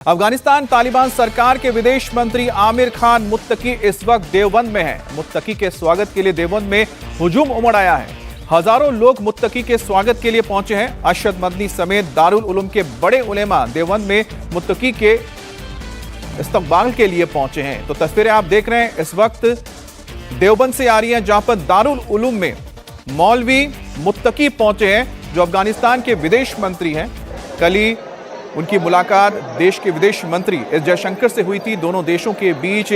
अफगानिस्तान तालिबान सरकार के विदेश मंत्री आमिर खान मुत्तकी इस वक्त देवबंद में हैं। मुत्तकी के स्वागत के लिए देवबंद में हुजूम उमड़ आया है। हजारों लोग मुत्तकी के स्वागत के लिए पहुंचे हैं। अरशद मदनी समेत दारुल उलूम के बड़े उलेमा देवबंद में मुत्तकी के इस्तकबाल के लिए पहुंचे हैं। तो तस्वीरें आप देख रहे हैं इस वक्त देवबंद से आ रही हैं, जहां पर दारुल उलूम में मौलवी मुत्तकी पहुंचे हैं, जो अफगानिस्तान के विदेश मंत्री हैं। कल ही उनकी मुलाकात देश के विदेश मंत्री एस जयशंकर से हुई थी। दोनों देशों के बीच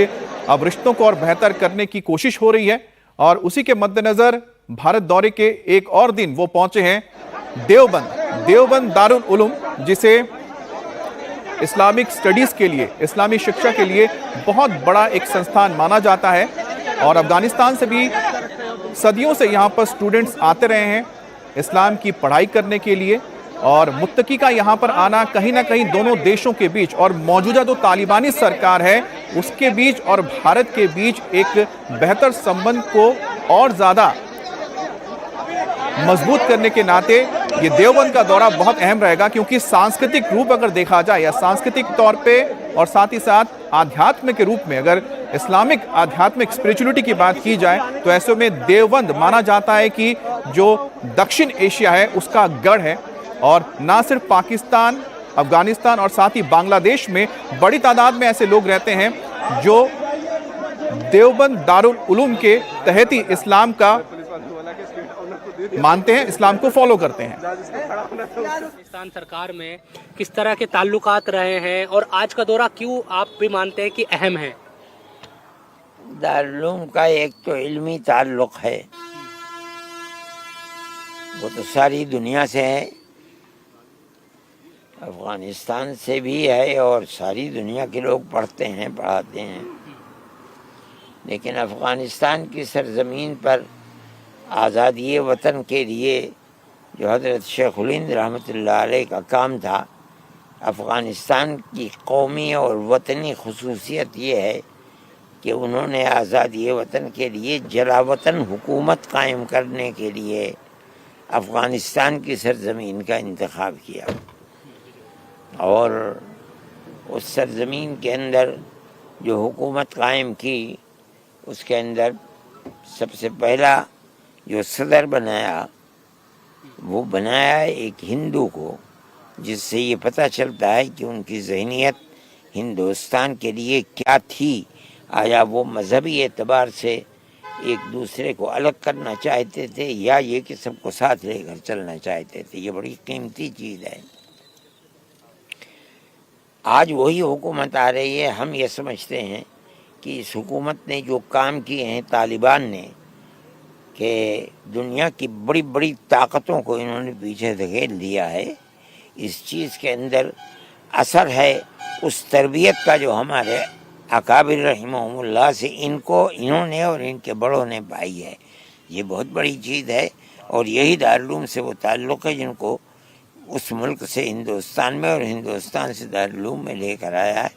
अब रिश्तों को और बेहतर करने की कोशिश हो रही है और उसी के मद्देनजर भारत दौरे के एक और दिन वो पहुंचे हैं देवबंद दारुल उलूम, जिसे इस्लामिक स्टडीज के लिए, इस्लामी शिक्षा के लिए बहुत बड़ा एक संस्थान माना जाता है और अफगानिस्तान से भी सदियों से यहाँ पर स्टूडेंट्स आते रहे हैं इस्लाम की पढ़ाई करने के लिए। और मुत्तकी का यहाँ पर आना कहीं ना कहीं दोनों देशों के बीच और मौजूदा जो तालिबानी सरकार है उसके बीच और भारत के बीच एक बेहतर संबंध को और ज्यादा मजबूत करने के नाते ये देवबंद का दौरा बहुत अहम रहेगा, क्योंकि सांस्कृतिक रूप अगर देखा जाए या सांस्कृतिक तौर पे और साथ ही साथ आध्यात्म के रूप में अगर इस्लामिक आध्यात्मिक स्पिरिचुअलिटी की बात की जाए तो ऐसे में देवबंद माना जाता है कि जो दक्षिण एशिया है उसका गढ़ है। और ना सिर्फ पाकिस्तान, अफगानिस्तान और साथ ही बांग्लादेश में बड़ी तादाद में ऐसे लोग रहते हैं जो देवबंद दारुल उलूम के तहत ही इस्लाम का मानते हैं, इस्लाम को फॉलो करते हैं। पाकिस्तान सरकार में किस तरह के ताल्लुकात रहे हैं और आज का दौरा क्यों आप भी मानते हैं कि अहम है? दारुल उलूम का एक तो इल्मी ताल्लुक है, वो तो सारी दुनिया से है, अफगानिस्तान से भी है और सारी दुनिया के लोग पढ़ते हैं, पढ़ाते हैं। लेकिन अफगानिस्तान की सरजमीन पर आज़ादी वतन के लिए जो हज़रत शेखुल हिंद रहमतुल्लाह अलैह का काम था, अफ़गानिस्तान की कौमी और वतनी खसूसियत ये है कि उन्होंने आज़ादी वतन के लिए जलावतन हुकूमत कायम करने के लिए अफ़गानिस्तान की सरजमीन का इंतखाब किया और उस सरजमीन के अंदर जो हुकूमत कायम की उसके अंदर सबसे पहला जो सदर बनाया वो बनाया एक हिंदू को, जिससे ये पता चलता है कि उनकी ज़हनियत हिंदुस्तान के लिए क्या थी। आया वो मजहबी एतबार से एक दूसरे को अलग करना चाहते थे या ये कि सबको साथ लेकर चलना चाहते थे। ये बड़ी कीमती चीज़ है। आज वही हुकूमत आ रही है। हम ये समझते हैं कि इस हुकूमत ने जो काम किए हैं तालिबान ने, कि दुनिया की बड़ी बड़ी ताकतों को इन्होंने पीछे धकेल दिया है, इस चीज़ के अंदर असर है उस तरबियत का जो हमारे अकाबिर रहमहुमुल्लाह से इन्होंने और इनके बड़ों ने पाई है। ये बहुत बड़ी चीज़ है और यही दारुल उलूम से वो ताल्लुक़ है जिनको उस मुल्क से हिंदुस्तान में और हिंदुस्तान से दारुल उलूम में लेकर आया है।